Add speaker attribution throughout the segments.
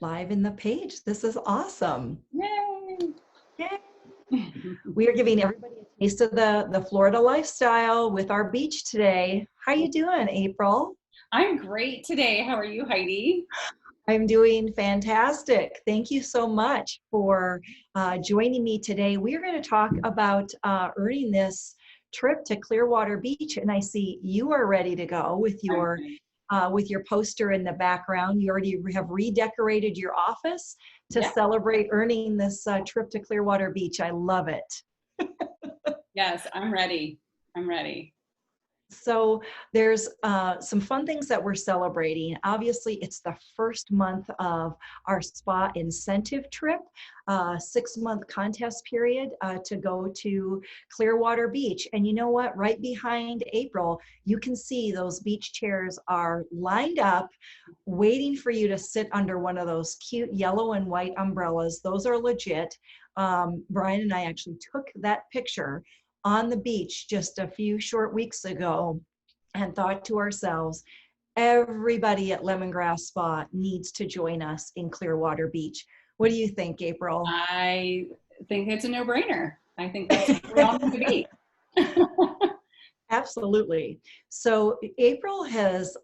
Speaker 1: live in the page. This is awesome.
Speaker 2: Yay!
Speaker 1: Yay. We are giving everybody a taste of the Florida lifestyle with our beach today. How you doing, April?
Speaker 2: I'm great today. How are you, Heidi?
Speaker 1: I'm doing fantastic. Thank you so much for joining me today. We are going to talk about earning this trip to Clearwater Beach, and I see you are ready to go with your poster in the background. You already have redecorated your office to
Speaker 2: Yeah.
Speaker 1: celebrate earning this trip to Clearwater Beach. I love it.
Speaker 2: Yes, I'm ready. I'm ready.
Speaker 1: So there's some fun things that we're celebrating. Obviously, it's the first month of our spa incentive trip, 6-month contest period to go to Clearwater Beach. And you know what? Right behind April, you can see those beach chairs are lined up, waiting for you to sit under one of those cute yellow and white umbrellas. Those are legit. Brian and I actually took that picture on the beach just a few short weeks ago and thought to ourselves, everybody at Lemongrass Spa needs to join us in Clearwater Beach. What do you think, April?
Speaker 2: I think it's a no-brainer. I think that's where we all need to be.
Speaker 1: Absolutely. So April has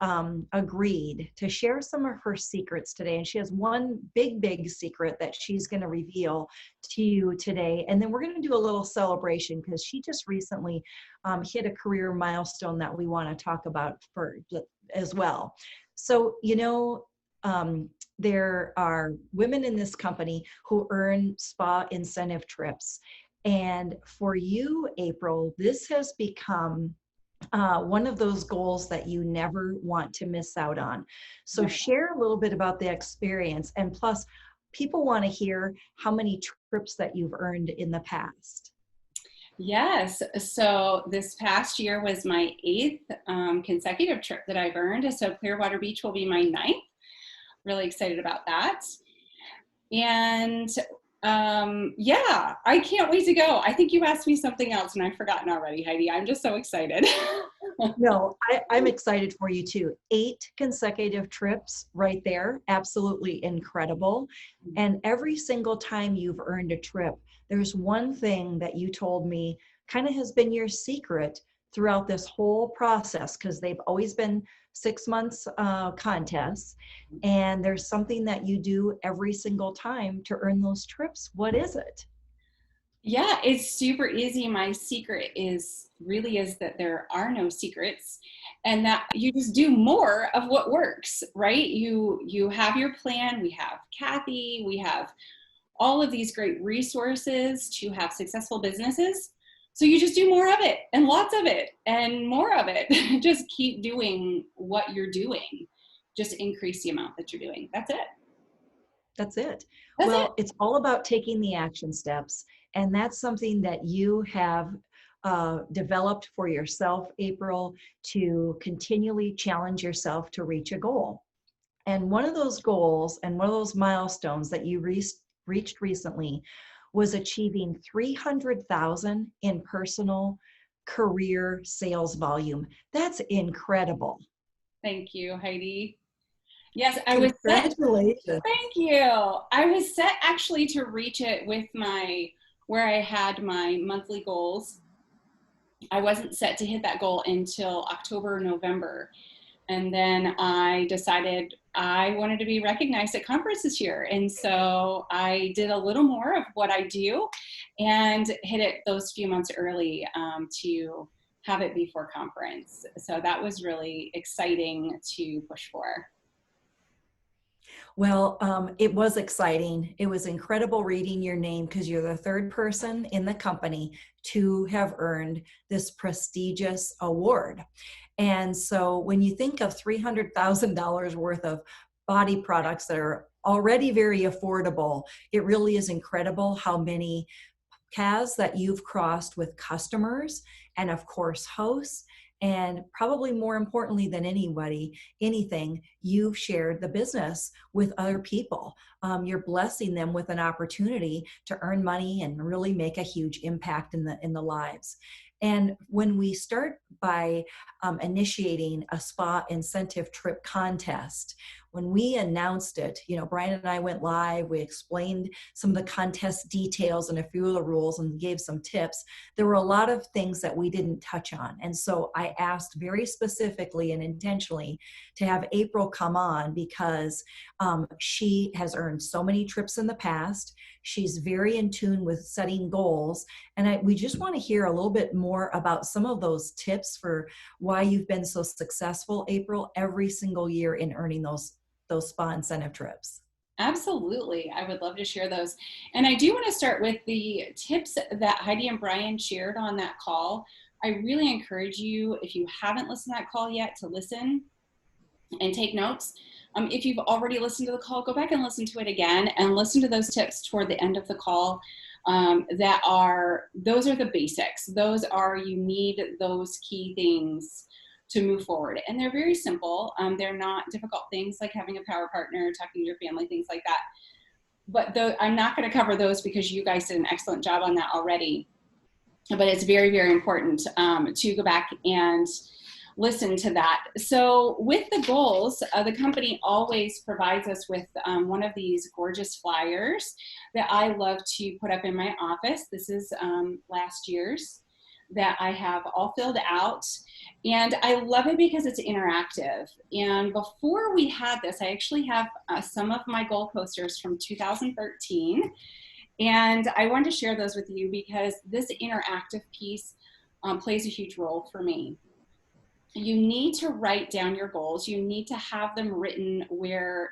Speaker 1: agreed to share some of her secrets today. And she has one big secret that she's going to reveal to you today. And then we're going to do a little celebration because she just recently hit a career milestone that we want to talk about as well. So, there are women in this company who earn spa incentive trips. And for you, April, this has become one of those goals that you never want to miss out on. So share a little bit about the experience. And plus, people want to hear how many trips that you've earned in the past.
Speaker 2: Yes. So this past year was my 8th consecutive trip that I've earned. So Clearwater Beach will be my 9th. Really excited about that. And yeah, I can't wait to go. I think you asked me something else and I've forgotten already, Heidi. I'm just so excited.
Speaker 1: No, I'm excited for you too. 8 consecutive trips right there. Absolutely incredible. And every single time you've earned a trip, there's one thing that you told me kind of has been your secret throughout this whole process, because they've always been 6 months contests. And there's something that you do every single time to earn those trips. What is it?
Speaker 2: Yeah, it's super easy. My secret is that there are no secrets and that you just do more of what works, right? You have your plan. We have Kathy, we have all of these great resources to have successful businesses. So you just do more of it and lots of it and more of it. Just keep doing what you're doing. Just increase the amount that you're doing. That's it.
Speaker 1: That's it.
Speaker 2: That's it.
Speaker 1: Well, it's all about taking the action steps. And that's something that you have developed for yourself, April, to continually challenge yourself to reach a goal. And one of those goals and one of those milestones that you reached recently was achieving 300,000 in personal career sales volume. That's incredible.
Speaker 2: Thank you, Heidi. Yes, I was set.
Speaker 1: Congratulations.
Speaker 2: Thank you. I was set actually to reach it with where I had my monthly goals. I wasn't set to hit that goal until October, November. And then I decided I wanted to be recognized at conference this year. And so I did a little more of what I do and hit it those few months early to have it before conference. So that was really exciting to push for.
Speaker 1: Well, it was exciting. It was incredible reading your name because you're the third person in the company to have earned this prestigious award. And so when you think of $300,000 worth of body products that are already very affordable, it really is incredible how many paths that you've crossed with customers and of course hosts. And probably more importantly than anything, you've shared the business with other people. You're blessing them with an opportunity to earn money and really make a huge impact in the lives. And when we start by initiating a spa incentive trip contest, when we announced it, Brian and I went live, we explained some of the contest details and a few of the rules and gave some tips. There were a lot of things that we didn't touch on. And so I asked very specifically and intentionally to have April come on because she has earned so many trips in the past. She's very in tune with setting goals. And we just want to hear a little bit more about some of those tips for why you've been so successful, April, every single year in earning those spa incentive trips.
Speaker 2: Absolutely. I would love to share those. And I do want to start with the tips that Heidi and Brian shared on that call. I really encourage you, if you haven't listened to that call yet, to listen and take notes. If you've already listened to the call, go back and listen to it again and listen to those tips toward the end of the call. Those are the basics. You need those key things to move forward. And they're very simple. They're not difficult things like having a power partner, talking to your family, things like that. But I'm not going to cover those because you guys did an excellent job on that already. But it's very, very important to go back and listen to that. So with the goals, the company always provides us with one of these gorgeous flyers that I love to put up in my office. This is last year's that I have all filled out. And I love it because it's interactive. And before we had this, I actually have some of my goal posters from 2013. And I wanted to share those with you because this interactive piece plays a huge role for me. You need to write down your goals. You need to have them written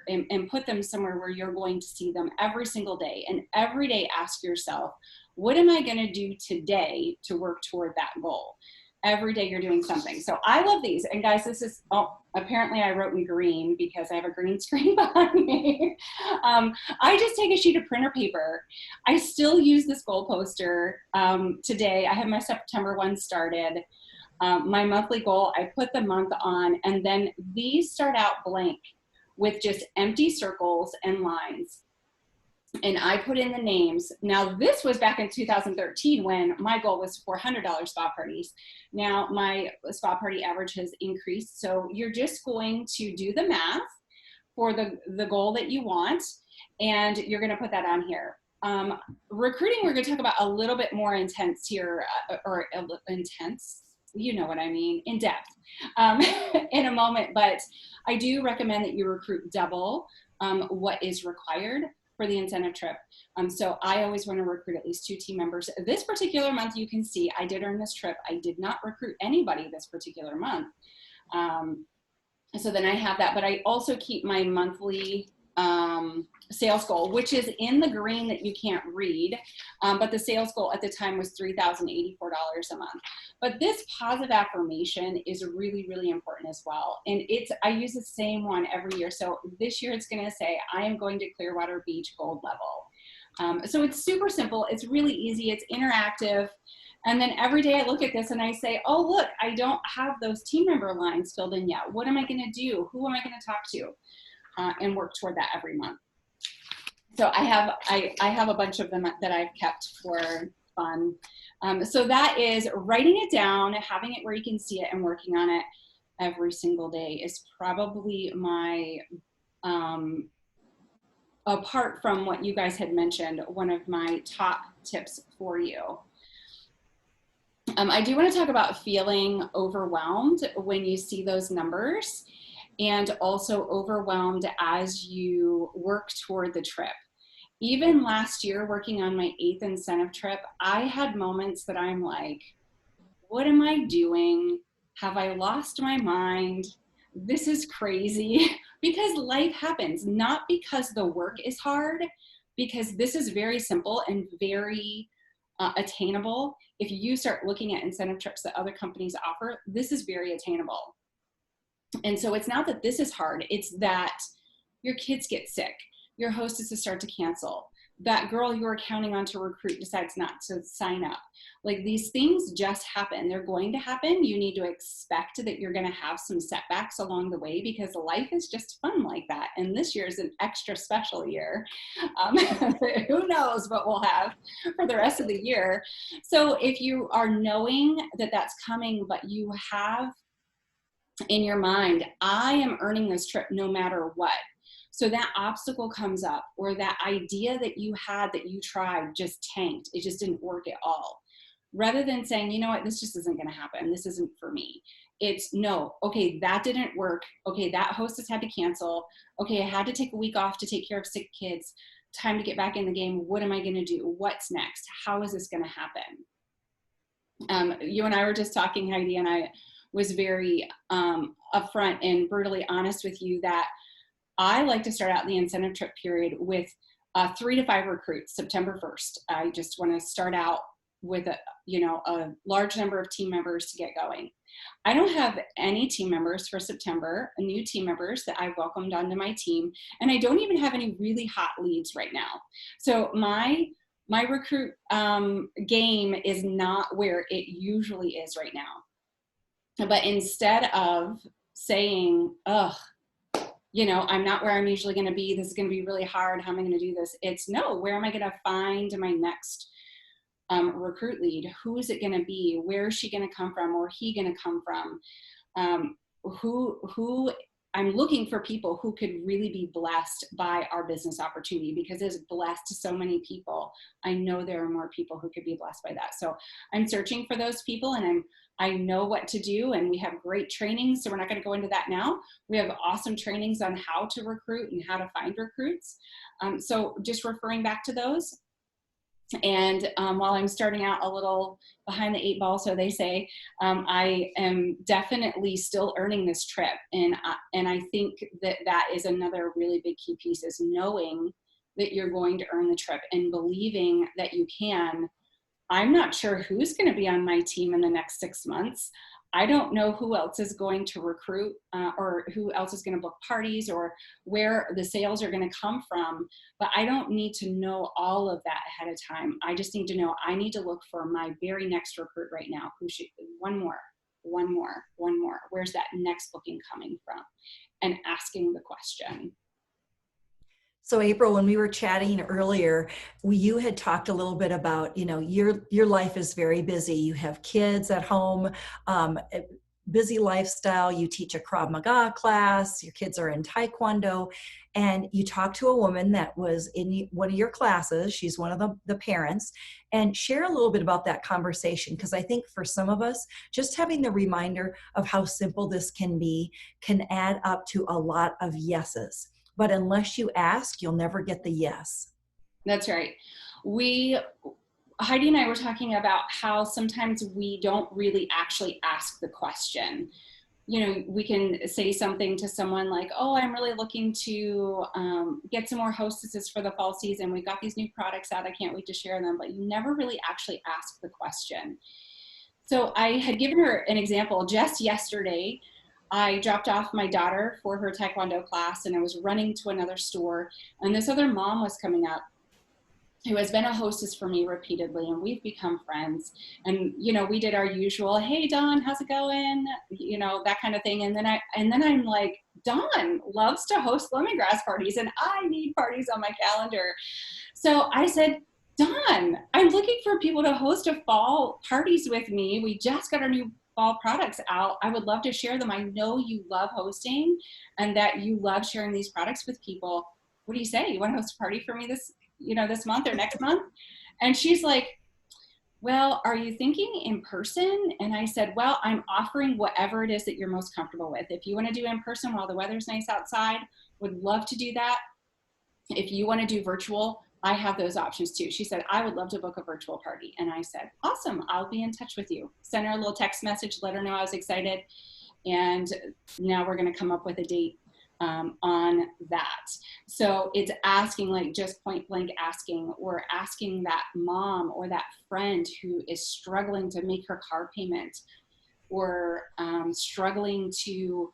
Speaker 2: and put them somewhere where you're going to see them every single day. And every day ask yourself, what am I going to do today to work toward that goal? Every day you're doing something. So I love these. And guys, apparently I wrote in green because I have a green screen behind me. I just take a sheet of printer paper. I still use this goal poster today. I have my September one started. My monthly goal, I put the month on, and then these start out blank with just empty circles and lines. And I put in the names. Now, this was back in 2013 when my goal was $400 spa parties. Now, my spa party average has increased. So you're just going to do the math for the goal that you want, and you're going to put that on here. Recruiting, we're going to talk about a little bit more intense here, or intense. You know what I mean, in depth in a moment, but I do recommend that you recruit double what is required for the incentive trip. So I always want to recruit at least 2 team members. This particular month, you can see I did earn this trip. I did not recruit anybody this particular month. So then I have that, but I also keep my monthly sales goal, which is in the green that you can't read. But the sales goal at the time was $3,084 a month. But this positive affirmation is really, really important as well. And I use the same one every year. So this year it's going to say, I am going to Clearwater Beach gold level. So it's super simple. It's really easy. It's interactive. And then every day I look at this and I say, oh, look, I don't have those team member lines filled in yet. What am I going to do? Who am I going to talk to? And work toward that every month. So I have a bunch of them that I've kept for fun. So that is writing it down, having it where you can see it, and working on it every single day is probably my, apart from what you guys had mentioned, one of my top tips for you. I do want to talk about feeling overwhelmed when you see those numbers, and also overwhelmed as you work toward the trip. Even last year, working on my 8th incentive trip, I had moments that I'm like, what am I doing? Have I lost my mind? This is crazy. Because life happens, not because the work is hard, because this is very simple and very attainable. If you start looking at incentive trips that other companies offer, this is very attainable. And so it's not that this is hard, it's that your kids get sick, your hostesses start to cancel, that girl you were counting on to recruit decides not to sign up. Like, these things just happen. They're going to happen. You need to expect that you're going to have some setbacks along the way, because life is just fun like that. And this year is an extra special year. Who knows what we'll have for the rest of the year. So if you are knowing that that's coming, but you have in your mind, I am earning this trip no matter what. So that obstacle comes up, or that idea that you had that you tried just tanked. It just didn't work at all. Rather than saying, you know what, this just isn't going to happen. This isn't for me. It's no, okay, that didn't work. Okay, that hostess had to cancel. Okay, I had to take a week off to take care of sick kids. Time to get back in the game. What am I going to do? What's next? How is this going to happen? You and I were just talking, Heidi, and I was very upfront and brutally honest with you that I like to start out the incentive trip period with 3 to 5 recruits, September 1st. I just want to start out with a large number of team members to get going. I don't have any team members for September, new team members that I've welcomed onto my team, and I don't even have any really hot leads right now. So my recruit game is not where it usually is right now. But instead of saying, ugh, I'm not where I'm usually going to be, this is going to be really hard, how am I going to do this? It's no, where am I going to find my next recruit lead? Who is it going to be? Where is she going to come from, or he going to come from? Who I'm looking for people who could really be blessed by our business opportunity, because it's blessed to so many people. I know there are more people who could be blessed by that. So I'm searching for those people, and I know what to do, and we have great trainings. So we're not going to go into that now. We have awesome trainings on how to recruit and how to find recruits. So just referring back to those. And while I'm starting out a little behind the 8 ball, so they say, I am definitely still earning this trip. And I think that is another really big key piece, is knowing that you're going to earn the trip and believing that you can. I'm not sure who's going to be on my team in the next 6 months. I don't know who else is going to recruit or who else is going to book parties, or where the sales are going to come from. But I don't need to know all of that ahead of time. I just need to know I need to look for my very next recruit right now. Who should, one more. Where's that next booking coming from? And asking the question.
Speaker 1: So April, when we were chatting earlier, you had talked a little bit about, your life is very busy. You have kids at home, busy lifestyle. You teach a Krav Maga class. Your kids are in Taekwondo, and you talked to a woman that was in one of your classes. She's one of the parents, and share a little bit about that conversation, because I think for some of us, just having the reminder of how simple this can be can add up to a lot of yeses. But unless you ask, you'll never get the yes.
Speaker 2: That's right. Heidi and I were talking about how sometimes we don't really actually ask the question. We can say something to someone like, oh, I'm really looking to get some more hostesses for the fall season. We've got these new products out. I can't wait to share them. But you never really actually ask the question. So I had given her an example just yesterday. I dropped off my daughter for her Taekwondo class, and I was running to another store, and this other mom was coming up who has been a hostess for me repeatedly, and we've become friends. And we did our usual, hey Dawn, how's it going, that kind of thing. And then I'm like, Dawn loves to host lemongrass parties, and I need parties on my calendar. So I said, Dawn, I'm looking for people to host a fall parties with me. We just got our new fall products out. I would love to share them. I know you love hosting and that you love sharing these products with people. What do you say? You want to host a party for me this month or next month? And she's like, well, are you thinking in person? And I said, well, I'm offering whatever it is that you're most comfortable with. If you want to do in person while the weather's nice outside, would love to do that. If you want to do virtual, I have those options too. She said, I would love to book a virtual party. And I said, awesome, I'll be in touch with you. Send her a little text message, let her know I was excited. And now we're going to come up with a date on that. So it's asking, like just point blank asking, or asking that mom or that friend who is struggling to make her car payment, or struggling to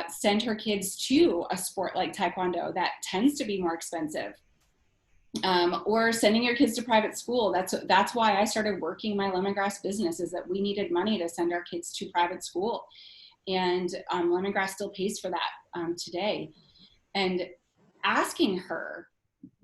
Speaker 2: send her kids to a sport like Taekwondo that tends to be more expensive. Or sending your kids to private school. That's why I started working my lemongrass business, is that we needed money to send our kids to private school. And lemongrass still pays for that today. And asking her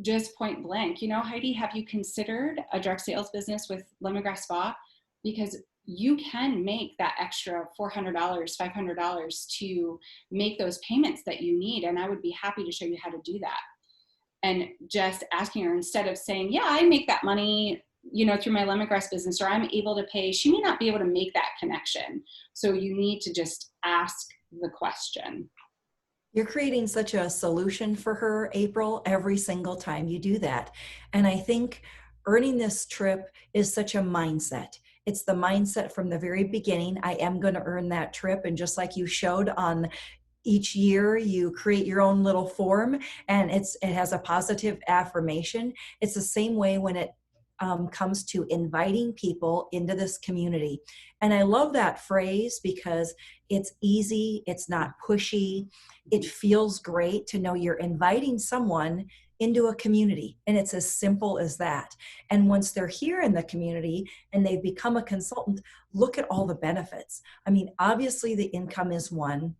Speaker 2: just point blank, Heidi, have you considered a direct sales business with Lemongrass Spa? Because you can make that extra $400, $500 to make those payments that you need. And I would be happy to show you how to do that. And just asking her, instead of saying, yeah, I make that money, you know, through my lemongrass business, or I'm able to pay, she may not be able to make that connection. So you need to just ask the question.
Speaker 1: You're creating such a solution for her, April, every single time you do that. And I think earning this trip is such a mindset. It's the mindset from the very beginning. I am going to earn that trip. And just like you showed on each year, you create your own little form, and it has a positive affirmation. It's the same way when it comes to inviting people into this community. And I love that phrase because it's easy, it's not pushy, it feels great to know you're inviting someone into a community, and it's as simple as that. And once they're here in the community and they've become a consultant, look at all the benefits. I mean, obviously the income is one.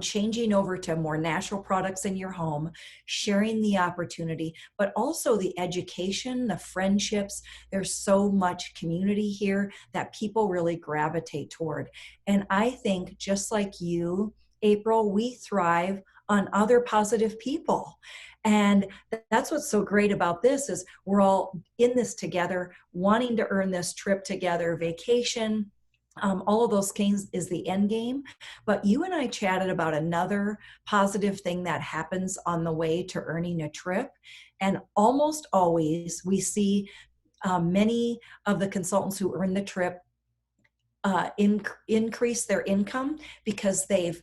Speaker 1: Changing over to more natural products in your home, sharing the opportunity, but also the education, the friendships. There's so much community here that people really gravitate toward. And I think just like you, April, we thrive on other positive people. And that's what's so great about this is we're all in this together, wanting to earn this trip together, vacation, all of those things is the end game. But you and I chatted about another positive thing that happens on the way to earning a trip. And almost always we see many of the consultants who earn the trip increase their income because they've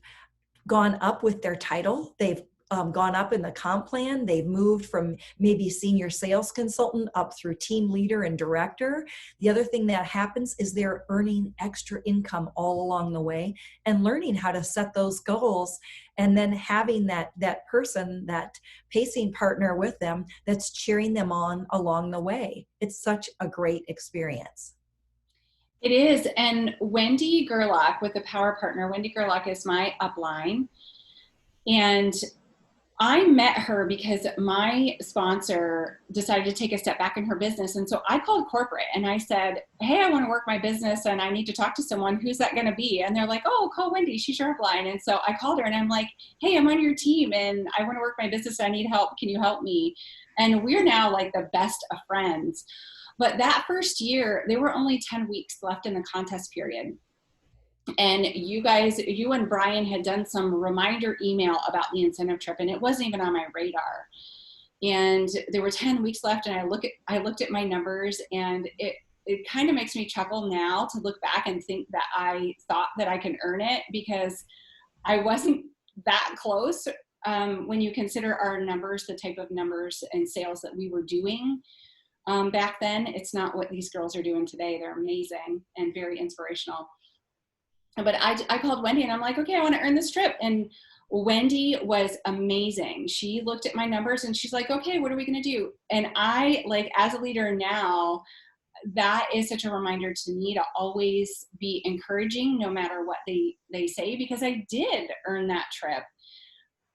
Speaker 1: gone up with their title. They've gone up in the comp plan. They've moved from maybe senior sales consultant up through team leader and director. The other thing that happens is they're earning extra income all along the way and learning how to set those goals, and then having that person, that pacing partner with them that's cheering them on along the way. It's such a great experience.
Speaker 2: It is. And Wendy Gerlach with the Power Partner, Wendy Gerlach is my upline. And I met her because my sponsor decided to take a step back in her business. And so I called corporate and I said, hey, I want to work my business and I need to talk to someone. Who's that going to be? And they're like, oh, call Wendy. She's your upline. And so I called her and I'm like, hey, I'm on your team and I want to work my business. I need help. Can you help me? And we're now like the best of friends. But that first year, there were only 10 weeks left in the contest period. And you guys, you and Brian had done some reminder email about the incentive trip, and it wasn't even on my radar. And there were 10 weeks left, and I looked at my numbers, and it kind of makes me chuckle now to look back and think that I thought that I can earn it because I wasn't that close. When you consider our numbers, the type of numbers and sales that we were doing back then, it's not what these girls are doing today. They're amazing and very inspirational. But I called Wendy and I'm like, okay, I want to earn this trip. And Wendy was amazing. She looked at my numbers and she's like, okay, what are we going to do? And I, like, as a leader now, that is such a reminder to me to always be encouraging no matter what they say, because I did earn that trip.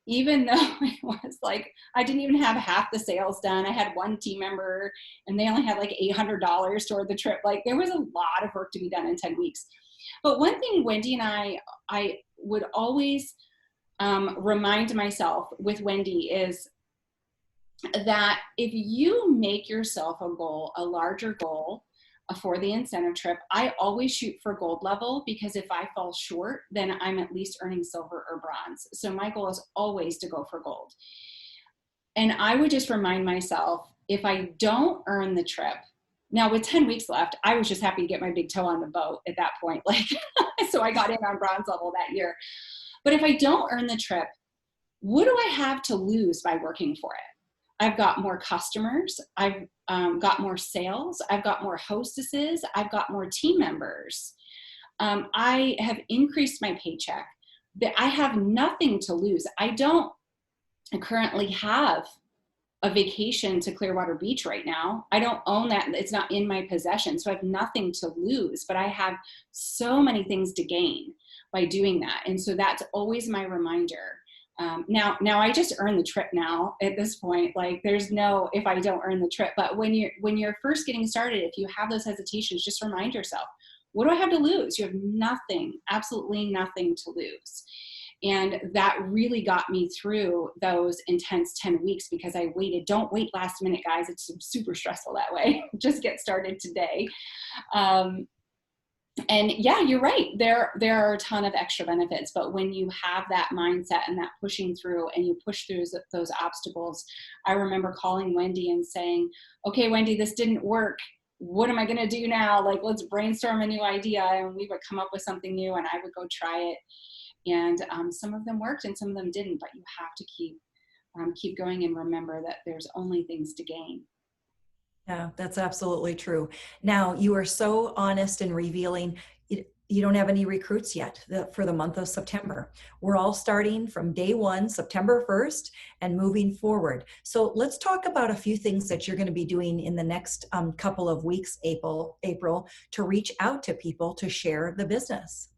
Speaker 2: Even though it was like, I didn't even have half the sales done. I had one team member and they only had like $800 toward the trip. Like there was a lot of work to be done in 10 weeks. But one thing Wendy and I would always remind myself with Wendy is that if you make yourself a goal, a larger goal for the incentive trip, I always shoot for gold level, because if I fall short, then I'm at least earning silver or bronze. So my goal is always to go for gold. And I would just remind myself, if I don't earn the trip, now with 10 weeks left, I was just happy to get my big toe on the boat at that point. Like, so I got in on bronze level that year. But if I don't earn the trip, what do I have to lose by working for it? I've got more customers. I've got more sales. I've got more hostesses. I've got more team members. I have increased my paycheck. I have nothing to lose. I don't currently have a vacation to Clearwater Beach right now. I don't own that. It's not in my possession. So I have nothing to lose, but I have so many things to gain by doing that. And so that's always my reminder. Now I just earn the trip now at this point. Like there's no, if I don't earn the trip, but when you're first getting started, if you have those hesitations, just remind yourself, what do I have to lose? You have nothing, absolutely nothing to lose. And that really got me through those intense 10 weeks because I waited. Don't wait last minute, guys. It's super stressful that way. Just get started today. And yeah, you're right. There are a ton of extra benefits, but when you have that mindset and that pushing through and you push through those obstacles, I remember calling Wendy and saying, okay, Wendy, this didn't work. What am I going to do now? Like, let's brainstorm a new idea. And we would come up with something new and I would go try it. And some of them worked and some of them didn't, but you have to keep going and remember that there's only things to gain.
Speaker 1: Yeah, that's absolutely true. Now, you are so honest in revealing you don't have any recruits yet for the month of September. We're all starting from day one, September 1st, and moving forward. So let's talk about a few things that you're going to be doing in the next couple of weeks, April, to reach out to people to share the business.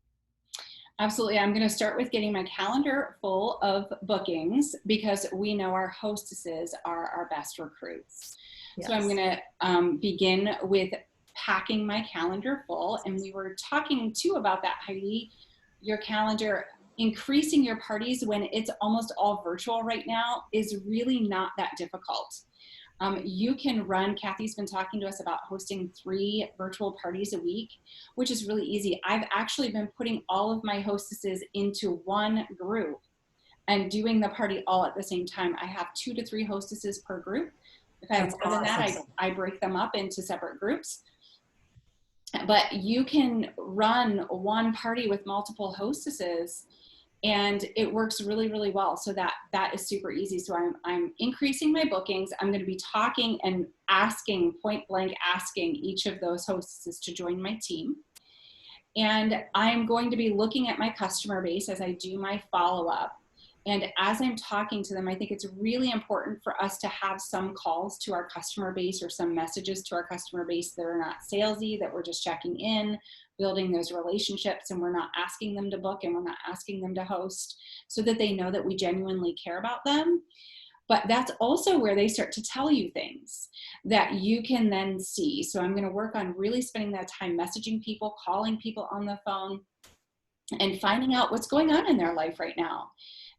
Speaker 2: Absolutely. I'm going to start with getting my calendar full of bookings because we know our hostesses are our best recruits. Yes. So I'm going to begin with packing my calendar full. And we were talking too about that, Heidi, your calendar, increasing your parties when it's almost all virtual right now is really not that difficult. You can run, Kathy's been talking to us about hosting 3 virtual parties a week, which is really easy. I've actually been putting all of my hostesses into one group and doing the party all at the same time. I have 2 to 3 hostesses per group. If I have more than that, I break them up into separate groups. But you can run one party with multiple hostesses and it works really, really well. So that is super easy. So I'm increasing my bookings. I'm going to be talking and asking, point blank asking each of those hostesses to join my team. And I'm going to be looking at my customer base as I do my follow-up. And as I'm talking to them, I think it's really important for us to have some calls to our customer base or some messages to our customer base that are not salesy, that we're just checking in, building those relationships, and we're not asking them to book and we're not asking them to host, so that they know that we genuinely care about them. But that's also where they start to tell you things that you can then see. So I'm going to work on really spending that time messaging people, calling people on the phone, and finding out what's going on in their life right now.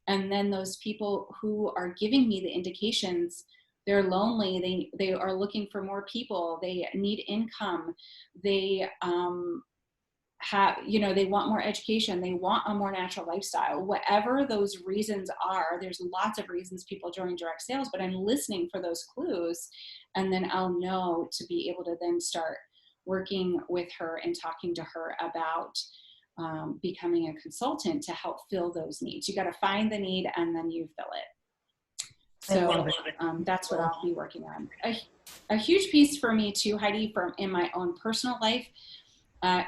Speaker 2: And then those people who are giving me the indications, they're lonely, they are looking for more people, they need income, they they want more education, they want a more natural lifestyle, whatever those reasons are. There's lots of reasons people join direct sales, but I'm listening for those clues, and then I'll know to be able to then start working with her and talking to her about becoming a consultant to help fill those needs. You got to find the need and then you fill it. So that's what I'll be working on. A huge piece for me too, Heidi, in my own personal life,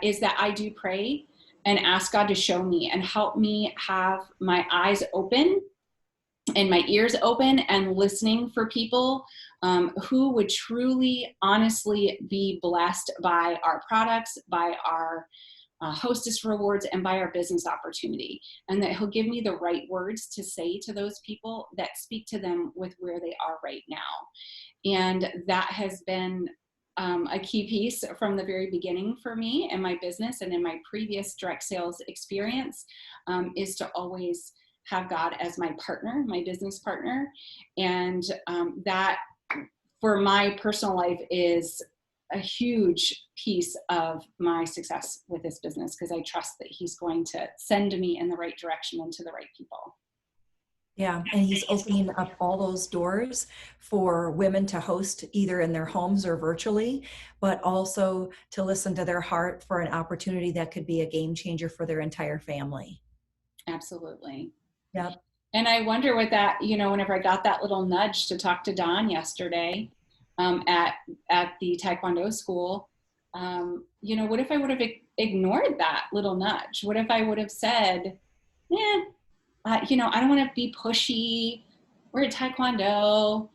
Speaker 2: is that I do pray and ask God to show me and help me have my eyes open and my ears open and listening for people who would truly, honestly be blessed by our products, by our hostess rewards, and by our business opportunity. And that he'll give me the right words to say to those people that speak to them with where they are right now. And that has been a key piece from the very beginning for me in my business and in my previous direct sales experience, is to always have God as my partner, my business partner. And that for my personal life is a huge piece of my success with this business, because I trust that he's going to send me in the right direction and to the right people.
Speaker 1: Yeah, and he's opening up all those doors for women to host either in their homes or virtually, but also to listen to their heart for an opportunity that could be a game changer for their entire family.
Speaker 2: Absolutely.
Speaker 1: Yep.
Speaker 2: And I wonder what that, whenever I got that little nudge to talk to Don yesterday at the Taekwondo school, what if I would have ignored that little nudge? What if I would have said, I don't want to be pushy. We're at Taekwondo.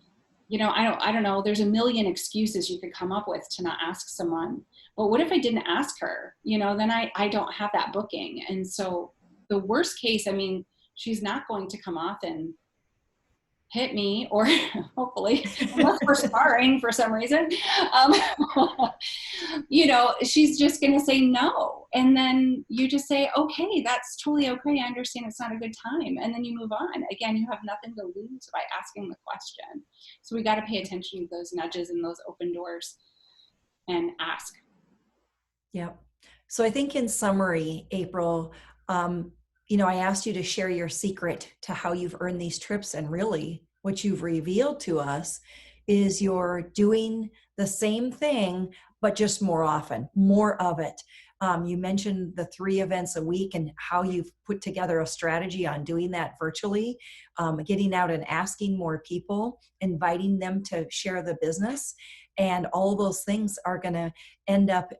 Speaker 2: I don't know. There's a million excuses you could come up with to not ask someone. But what if I didn't ask her? Then I don't have that booking. And so the worst case, she's not going to come off and hit me, or hopefully, unless we're sparring for some reason, um, she's just going to say no. And then you just say, okay, that's totally okay. I understand it's not a good time. And then you move on. Again, you have nothing to lose by asking the question. So we got to pay attention to those nudges and those open doors and ask.
Speaker 1: Yep. So I think in summary, April, I asked you to share your secret to how you've earned these trips. And really what you've revealed to us is you're doing the same thing, but just more often, more of it. You mentioned the 3 events a week and how you've put together a strategy on doing that virtually, getting out and asking more people, inviting them to share the business. And all those things are going to end up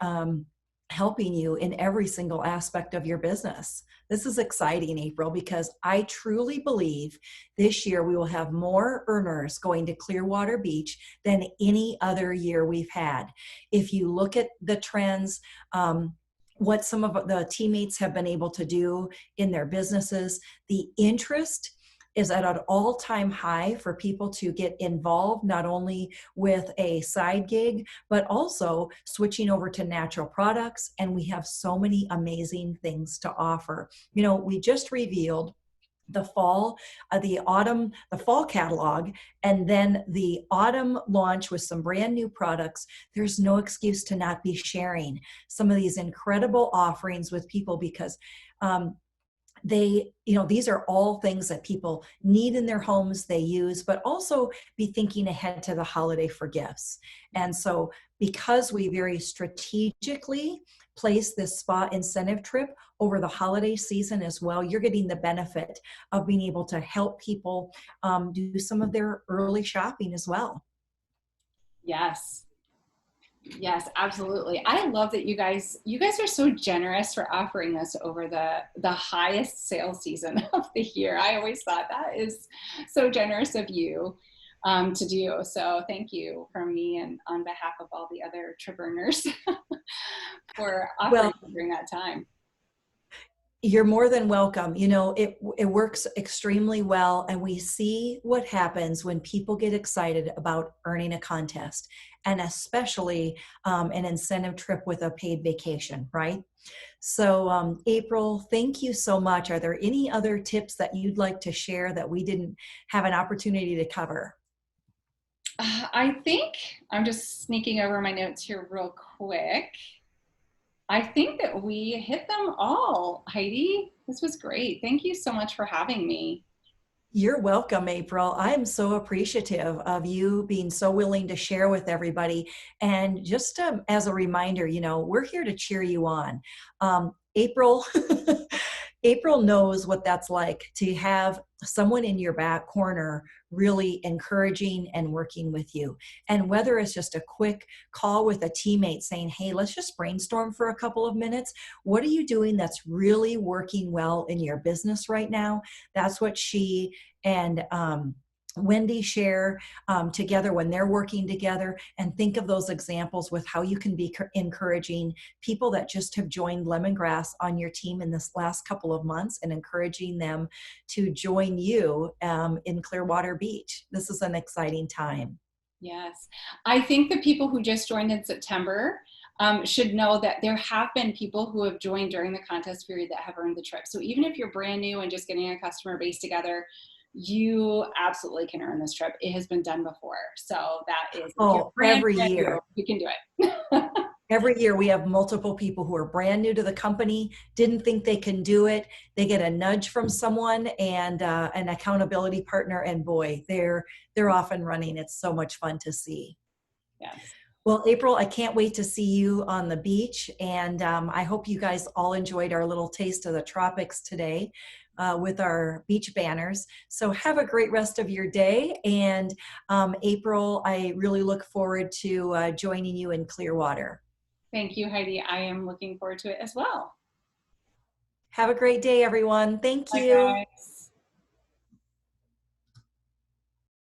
Speaker 1: helping you in every single aspect of your business. This is exciting, April, because I truly believe this year we will have more earners going to Clearwater Beach than any other year we've had. If you look at the trends, what some of the teammates have been able to do in their businesses, the interest is at an all-time high for people to get involved, not only with a side gig, but also switching over to natural products. And we have so many amazing things to offer. We just revealed the fall catalog, and then the autumn launch with some brand new products. There's no excuse to not be sharing some of these incredible offerings with people, because these are all things that people need in their homes, they use, but also be thinking ahead to the holiday for gifts. And so because we very strategically place this spa incentive trip over the holiday season as well, you're getting the benefit of being able to help people do some of their early shopping as well.
Speaker 2: Yes. Yes, absolutely. I love that you guys are so generous for offering this over the highest sales season of the year. I always thought that is so generous of you to do. So thank you from me and on behalf of all the other trip earners for offering during that time.
Speaker 1: You're more than welcome. It works extremely well, and we see what happens when people get excited about earning a contest, and especially an incentive trip with a paid vacation, right? So April, thank you so much. Are there any other tips that you'd like to share that we didn't have an opportunity to cover?
Speaker 2: I think I'm just sneaking over my notes here real quick. I think that we hit them all, Heidi. This was great. Thank you so much for having me.
Speaker 1: You're welcome, April. I'm so appreciative of you being so willing to share with everybody. And just as a reminder, we're here to cheer you on. April, April knows what that's like to have someone in your back corner really encouraging and working with you. And whether it's just a quick call with a teammate saying, hey, let's just brainstorm for a couple of minutes. What are you doing that's really working well in your business right now? That's what she and Wendy share together when they're working together. And think of those examples with how you can be encouraging people that just have joined Lemongrass on your team in this last couple of months, and encouraging them to join you in Clearwater Beach. This is an exciting time.
Speaker 2: Yes. I think the people who just joined in September should know that there have been people who have joined during the contest period that have earned the trip. So even if you're brand new and just getting a customer base together, you absolutely can earn this trip. It has been done before. So that is
Speaker 1: every year
Speaker 2: you can do it.
Speaker 1: Every year we have multiple people who are brand new to the company, didn't think they can do it. They get a nudge from someone and an accountability partner, and boy, they're off and running. It's so much fun to see.
Speaker 2: Yes.
Speaker 1: Well, April, I can't wait to see you on the beach, and I hope you guys all enjoyed our little taste of the tropics today with our beach banners. So have a great rest of your day, and April, I really look forward to joining you in Clearwater.
Speaker 2: Thank you, Heidi. I am looking forward to it as well.
Speaker 1: Have a great day, everyone. Thank you.
Speaker 2: Bye, guys.